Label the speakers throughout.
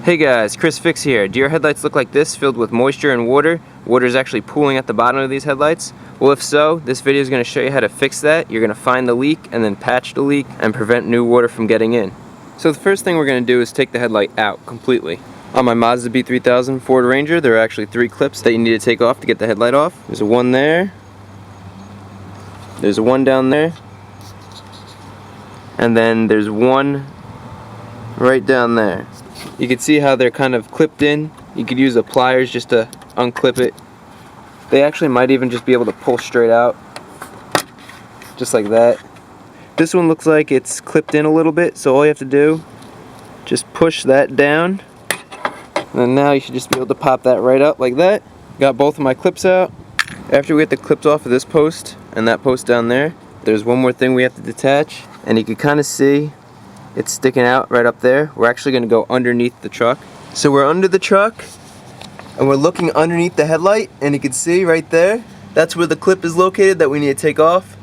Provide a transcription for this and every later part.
Speaker 1: Hey guys, Chris Fix here. Do your headlights look like this, filled with moisture and water? Water is actually pooling at the bottom of these headlights? Well, if so, this video is going to show you how to fix that. You're going to find the leak and then patch the leak and prevent new water from getting in. So the first thing we're going to do is take the headlight out completely. On my Mazda B3000 Ford Ranger, there are actually 3 clips that you need to take off to get the headlight off. There's one there, there's one down there, and then there's one right down there. You can see how they're kind of clipped in. You could use the pliers just to unclip it. They actually might even just be able to pull straight out, just like that. This one looks like it's clipped in a little bit, so all you have to do, just push that down, and then now you should just be able to pop that right up like that. Got both of my clips out. After we get the clips off of this post and that post down there, there's one more thing we have to detach, and you can kind of see it's sticking out right up there. We're actually going to go underneath the truck. So we're under the truck and we're looking underneath the headlight, and you can see right there, that's where the clip is located that we need to take off.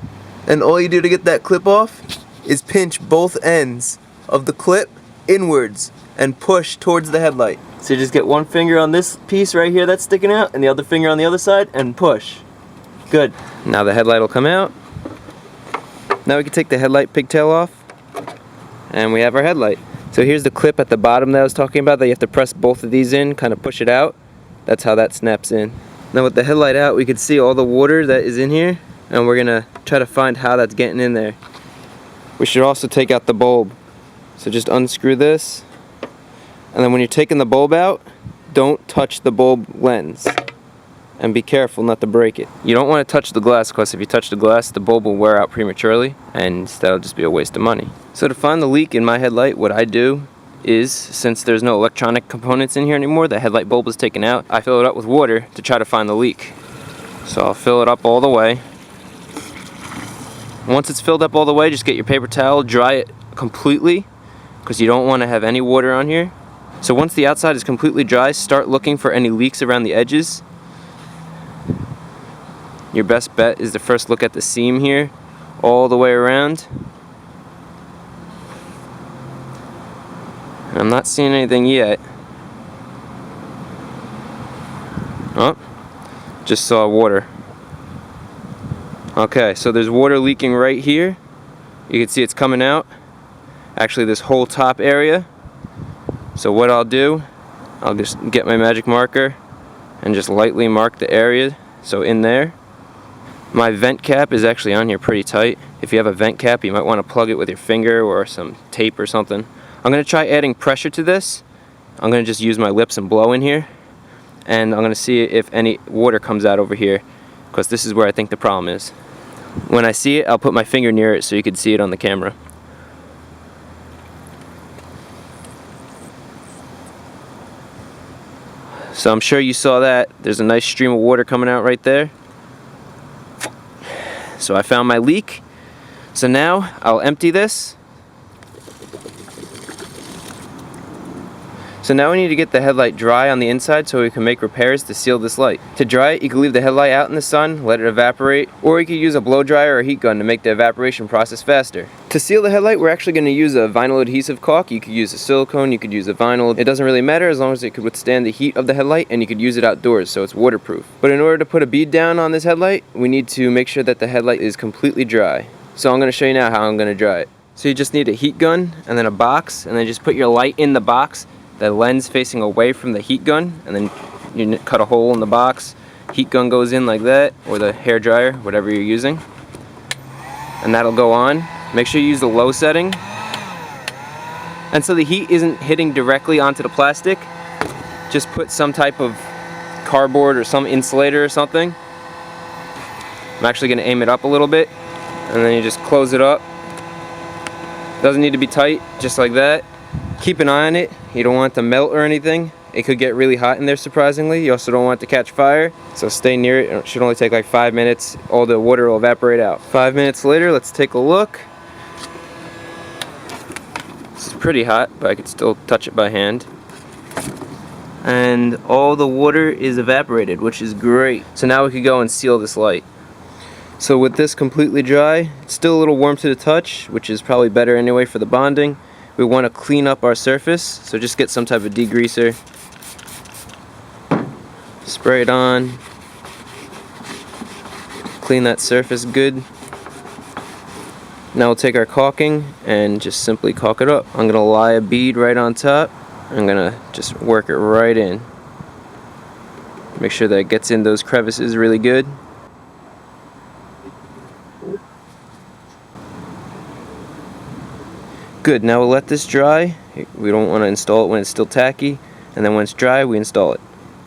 Speaker 1: And all you do to get that clip off is pinch both ends of the clip inwards and push towards the headlight. So you just get one finger on this piece right here that's sticking out and the other finger on the other side and push. Good. Now the headlight will come out. Now we can take the headlight pigtail off. And we have our headlight. So here's the clip at the bottom that I was talking about that you have to press both of these in, kind of push it out. That's how that snaps in. Now with the headlight out, we can see all the water that is in here, and we're gonna try to find how that's getting in there. We should also take out the bulb. So just unscrew this, and then when you're taking the bulb out, don't touch the bulb lens. And be careful not to break it. You don't want to touch the glass, because if you touch the glass, the bulb will wear out prematurely, and that'll just be a waste of money. So to find the leak in my headlight, what I do is, since there's no electronic components in here anymore, the headlight bulb is taken out, I fill it up with water to try to find the leak. So I'll fill it up all the way. Once it's filled up all the way, just get your paper towel, dry it completely, because you don't want to have any water on here. So once the outside is completely dry, start looking for any leaks around the edges. Your best bet is to first look at the seam here, all the way around. I'm not seeing anything yet. Oh, just saw water. Okay, so there's water leaking right here. You can see it's coming out. Actually, this whole top area. So what I'll do, I'll just get my magic marker and just lightly mark the area. So in there. My vent cap is actually on here pretty tight. If you have a vent cap, you might want to plug it with your finger or some tape or something. I'm going to try adding pressure to this. I'm going to just use my lips and blow in here. And I'm going to see if any water comes out over here, because this is where I think the problem is. When I see it, I'll put my finger near it so you can see it on the camera. So I'm sure you saw that. There's a nice stream of water coming out right there. So I found my leak. So now I'll empty this. So now we need to get the headlight dry on the inside so we can make repairs to seal this light. To dry it, you can leave the headlight out in the sun, let it evaporate, or you could use a blow dryer or a heat gun to make the evaporation process faster. To seal the headlight, we're actually going to use a vinyl adhesive caulk. You could use a silicone, you could use a vinyl. It doesn't really matter as long as it could withstand the heat of the headlight, and you could use it outdoors so it's waterproof. But in order to put a bead down on this headlight, we need to make sure that the headlight is completely dry. So I'm going to show you now how I'm going to dry it. So you just need a heat gun and then a box, and then just put your light in the box, the lens facing away from the heat gun, and then you cut a hole in the box. Heat gun goes in like that, or the hair dryer, whatever you're using, and that'll go on. Make sure you use the low setting, and so the heat isn't hitting directly onto the plastic. Just put some type of cardboard or some insulator or something. I'm actually going to aim it up a little bit, and then you just close it up. Doesn't need to be tight, just like that. Keep an eye on it. You don't want it to melt or anything. It could get really hot in there, surprisingly. You also don't want it to catch fire, so stay near it. It should only take like 5 minutes. All the water will evaporate out. 5 minutes later, let's take a look. This is pretty hot, but I could still touch it by hand. And all the water is evaporated, which is great. So now we could go and seal this light. So with this completely dry, it's still a little warm to the touch, which is probably better anyway for the bonding. we want to clean up our surface, so just get some type of degreaser, spray it on, clean that surface good. Now we'll take our caulking and just simply caulk it up. I'm going to lie a bead right on top. I'm going to just work it right in. Make sure that it gets in those crevices really good. Good, now we'll let this dry. We don't want to install it when it's still tacky, and then when it's dry, we install it.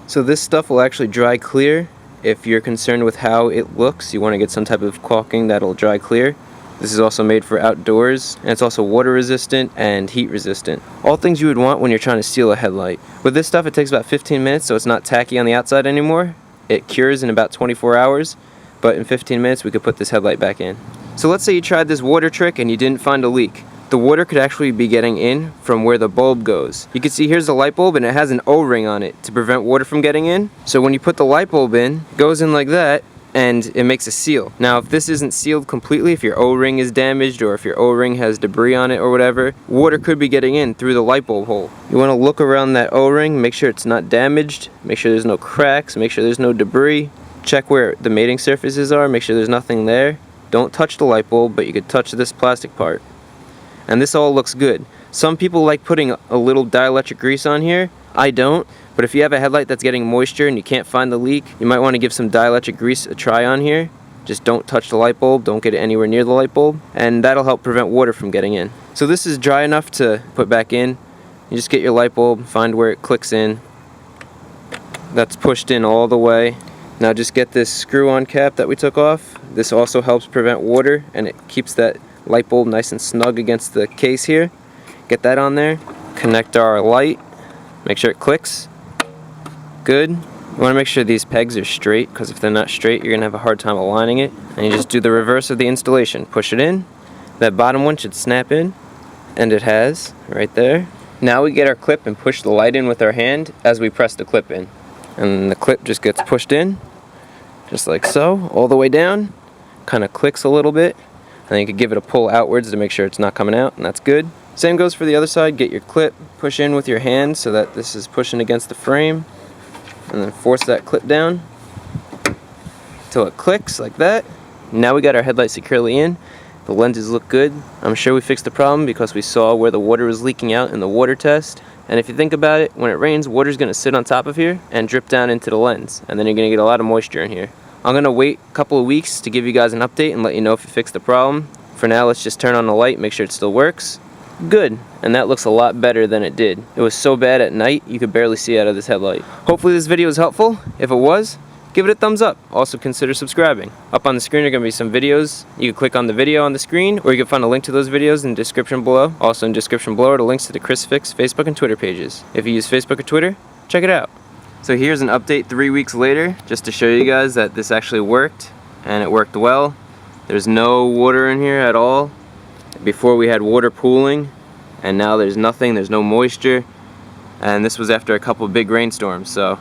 Speaker 1: So this stuff will actually dry clear. If you're concerned with how it looks, you want to get some type of caulking that'll dry clear. This is also made for outdoors, and it's also water resistant and heat resistant. All things you would want when you're trying to seal a headlight. With this stuff, it takes about 15 minutes, so it's not tacky on the outside anymore. It cures in about 24 hours, but in 15 minutes we could put this headlight back in. So let's say you tried this water trick and you didn't find a leak. The water could actually be getting in from where the bulb goes. You can see here's the light bulb and it has an O-ring on it to prevent water from getting in. So when you put the light bulb in, it goes in like that and it makes a seal. Now if this isn't sealed completely, if your O-ring is damaged or if your O-ring has debris on it or whatever, water could be getting in through the light bulb hole. You want to look around that O-ring, make sure it's not damaged, make sure there's no cracks, make sure there's no debris. Check where the mating surfaces are, make sure there's nothing there. Don't touch the light bulb, but you could touch this plastic part. And this all looks good. Some people like putting a little dielectric grease on here. I don't, but if you have a headlight that's getting moisture and you can't find the leak, you might want to give some dielectric grease a try on here. Just don't touch the light bulb, don't get it anywhere near the light bulb, and that'll help prevent water from getting in. So this is dry enough to put back in. You just get your light bulb, find where it clicks in. That's pushed in all the way. Now just get this screw-on cap that we took off. This also helps prevent water, and it keeps that light bulb nice and snug against the case here. Get that on there. Connect our light. Make sure it clicks. Good. You want to make sure these pegs are straight, because if they're not straight, you're going to have a hard time aligning it. And you just do the reverse of the installation. Push it in. That bottom one should snap in, and it has, right there. Now we get our clip and push the light in with our hand as we press the clip in. And the clip just gets pushed in, just like so, all the way down. Kind of clicks a little bit. And then you can give it a pull outwards to make sure it's not coming out, and that's good. Same goes for the other side. Get your clip, push in with your hand so that this is pushing against the frame, and then force that clip down until it clicks like that. Now we got our headlight securely in. The lenses look good. I'm sure we fixed the problem because we saw where the water was leaking out in the water test. And if you think about it, when it rains, water's going to sit on top of here and drip down into the lens, and then you're going to get a lot of moisture in here. I'm going to wait a couple of weeks to give you guys an update and let you know if you fixed the problem. For now, let's just turn on the light, make sure it still works. Good, and that looks a lot better than it did. It was so bad at night, you could barely see out of this headlight. Hopefully this video was helpful. If it was, give it a thumbs up. Also consider subscribing. Up on the screen are going to be some videos. You can click on the video on the screen, or you can find a link to those videos in the description below. Also in the description below are the links to the Chris Fix Facebook and Twitter pages. If you use Facebook or Twitter, check it out. So here's an update 3 weeks later, just to show you guys that this actually worked, and it worked well. There's no water in here at all. Before we had water pooling, and now there's nothing, there's no moisture, and this was after a couple big rainstorms, so